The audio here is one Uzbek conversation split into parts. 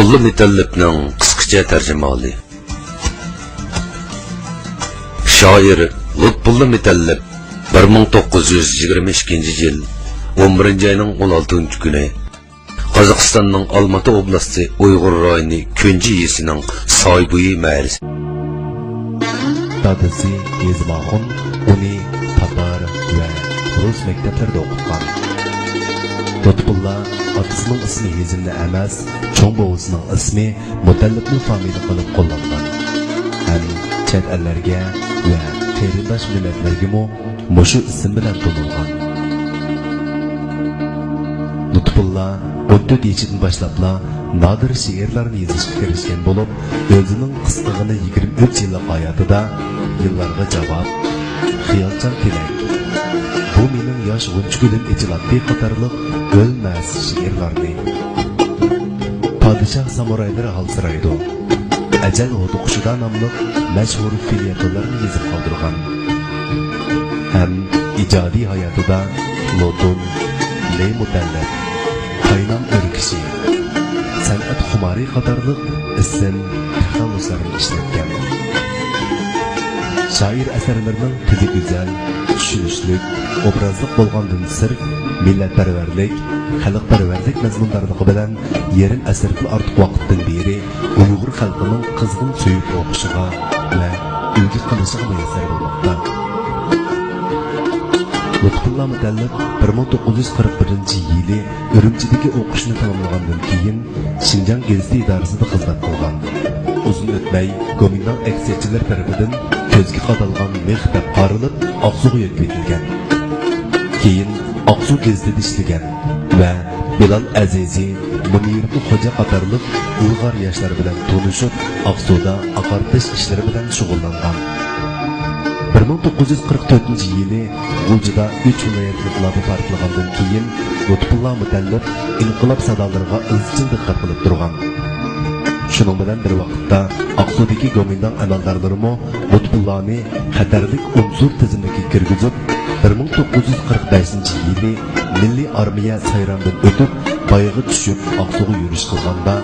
Lutfulla Mütallibning qisqacha tarjimoli. Shoir Lutfulla Mütallib 1922-yil 11-oyning 16-kuni Qozog'istonning Olmata oblasti Uyg'ur rayoni Ko'nji yesining Soybuyi mahallasi. Dadasi Ezmaxon uni tatar va rus maktablarida o'qitgan. Lutfulla otasining ismi Hezimni emas, cho'ng bovisining ismi Mutallibni familiya qilib qo'llangan. Ham chet ellarga va qarindosh millatlarga mushu ism bilan tanilgan. Lutfulla 14 yaşından başlapla nadir şiirlarni yazışga kirishgan bo'lib, o'zining qisqig'ini 23 yillik hayotida yillarga javob, xiyolchan tilak, bu mening yosh g'unchgulim ijloddiy qatorliq o'lmas she'rlarni Podshoh samuraylar halsiraydi, ajal o'ti qushida nomli mashhur fe'liyatlarni yozib qoldirgan. Ham ijodiy hayotida Lotun, Le Mutallib, Qaynam o'rkishi, san'at xumari qatorliq ism taxalluslarni ishlatgan. Shoir asarlarining tili go'zal, tushunishli, obrazli bo'lgandan sirk, millatparvarlik, xalqparvarlik mazmunlari bilan yarim asrdan ortiq vaqtdan beri Uyg'ur xalqining qizg'in suyib o'qishiga va ulgi qilishiga muyassar bo'lmoqda. Lutfulla Mütallib 1941-yili Urumchidagi o'qishni tamomlagandan keyin Xinjiang gazeti idorasida xizmat qilgan. Uzun o'tmay Gomindan aksiychilar tarafidan ko'zga qadalgan mehtab qorilib, Oqsuga yetkazilgan. Keyin Oqsu gazetida ishlagan va Bilal Azizi, Munir Xo'ja qatorliq Uyg'ur yoshlar bilan tanishib, Oqsuda aqartish ishlari bilan shug'ullangan. 1944-yili G'uljida 3 viloyat inqilobi portlagandan keyin Lutfulla Mütallib inqilob sadolariga izchil diqqat qilib turgan. Shuning bilan bir vaqtda Oqsudagi Gomindan amaldorlarimi Lutfullani xatarlik unsur tizimiga kirgizib, 1945-yili Milliy armiya sayramdan o'tib, boyig'i tushib Oqsuga yurish qilganda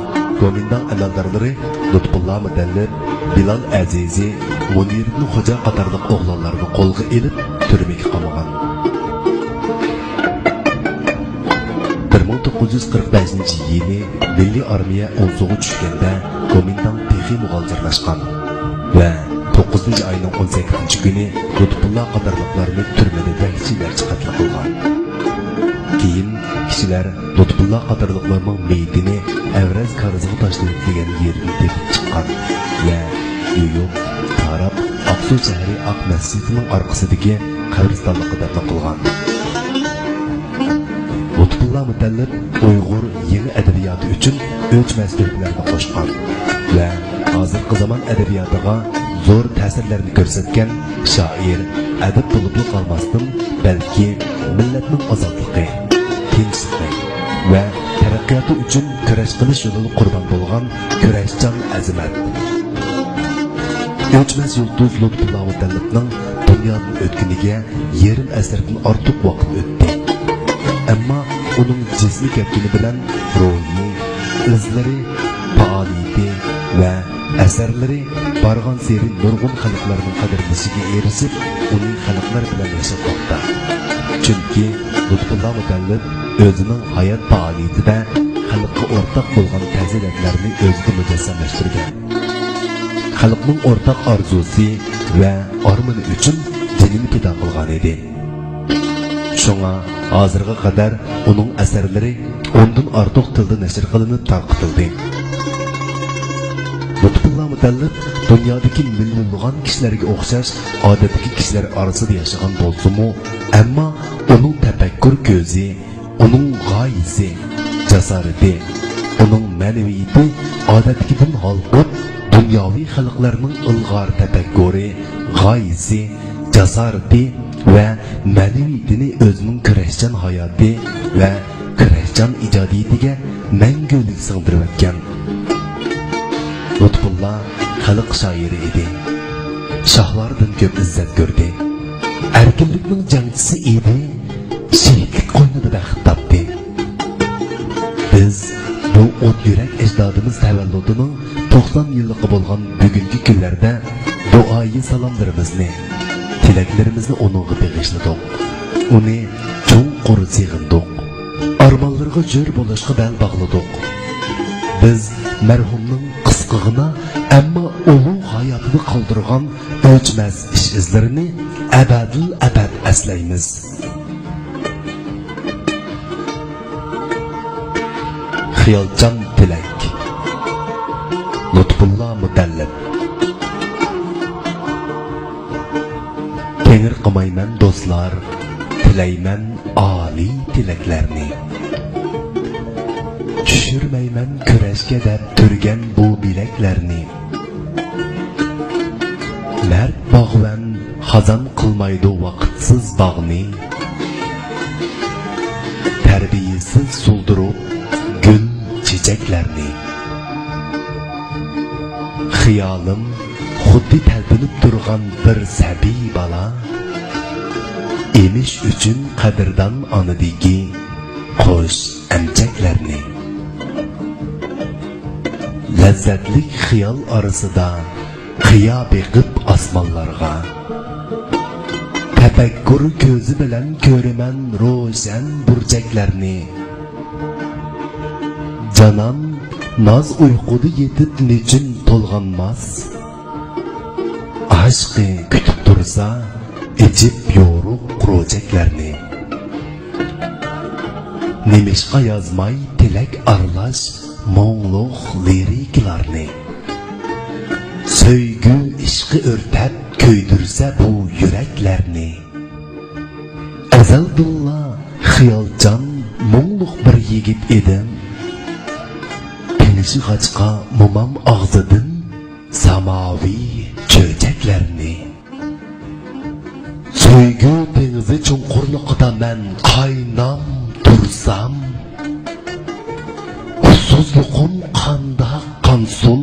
Gomindan amaldorlari Lutfulla Mütallib, Bilal Azizi, Munir Xo'ja qatorliq o'g'lonlarni qo'lga olib, turmaga qamagan. 1945-yili Milliy armiya Onsuga tushganda Gomindan texi muhojirlashgan va 9-oyning 18-kuni Lutfulla qatorliqlarni turmada vahshiylarcha qatl qilgan. Keyin kishilar Lutfulla qatorliqlarning meyitini Avraz Qarziga tashlab degan yerdan tepib chiqqan va Yo'yoq, Tarab, Oqsu shahri Oq masjidining orqasidagi qabristonlikda dafn qilgan. Lutfulla Mütallib Uyg'ur yangi adabiyoti uchun o'chmas to'plarni qo'shgan va hozirgi zamon adabiyotiga zo'r ta'sirlarni ko'rsatgan shoir, adib bo'lib qolmasdan, balki millatning ozodligi, tinchlik va taraqqiyoti uchun kurash qilish yo'lida qurbon bo'lgan kurashchan azimat. O'chmas yulduz Lutfulla Mütallibning dunyodan o'tganiga yarim asrdan ortiq vaqt o'tdi. Ammo uning jismi ketgani bilan ruhi, izlari, faoliyati va asarlari bargan seri nurg'un xalqlarning qadrlashiga erishib, uning xalqlar bilan yashamoqda. Chunki Lutfulla Mütallib o'zining hayot faoliyatida xalqqa o'rtaq bo'lgan fazilatlarni o'zida mujassamlashtirgan. Xalqning o'rtaq orzusi va armoni uchun jinini fido qilgan edi. Shunga hozirga qadar uning asarlari 10 dan ortiq tilda nashr qilinib tarqatildi. Lutfulla Mütallib dunyodagi millionlagan kishilarga o'xshash odatdagi kishilar orasida yashagan bo'lsa-mu, ammo uning tafakkur ko'zi, uning g'oyasi, jasorati, uning ma'naviyati odatdagidan xalqot dunyoviy xalqlarning ilg'or tafakkuri, g'oyasi, jasorati va ma'naviyatini o'zining kurashchan hayoti va kurashchan ijodiyatiga mangulik singdirib o'tgan. Lutfulla xalq shoiri edi. Shohlardan ko'p izzat ko'rdi. Erkinlikning jangchisi edi. Shehidlik qo'ynida baxt topdi. Biz bu o't yurak ecdadımız təvəllüdünün 90 yıllığı bolğan bugünkü günlərdə duayı salamlarımızı, tiləklərimizni onunğa bağışladıq. Onu çoğunqur sığındıq. Armanlarga jör bolışqa bəl bağladıq. Biz mərhumның qısqığına, amma ulu hayatını qaldırğan ölçməz iş izlərini əbədül əbəd əsləyimiz. Xiyalcan Tilak, Lutfullah Mutallib. Kengir qımayman dostlar, tilayman ali tilaklarni. Tushirmayman kurashga deb turgan bu bilaklarni. Mard bog'van xazon qilmaydi vaqtsiz bog'ni. Tarbiyasiz suldirib gul chechaklarni. Xiyolim xuddi talpinib turgan bir sabiy bola, emish uchun qadrdan onidagi qo'sh amchaklarni. Lazzatli xiyol orasida qiyo beqib osmonlarga, tafakkur ko'zi bilan ko'raman ro'shan burchaklarni. Canan naz uyquda yetib nechun to'lg'anmas, aşkı kütüp dursa ecip yoruq qurochaklarni. Nemishqa yazmay tilak aralash mo'ngluq liriklarni. Söygü ishqi o'rtab ko'ydirsa bu yuraklarni. Azaldulla xiyolchan mo'ngluq bir yigit edim. Penishi g'achqa momam og'zidan samaviy cho'chaklarni. So'ygu dengizi chunqurliqida men qaynam tursam, ussizliqim qandoq qonsun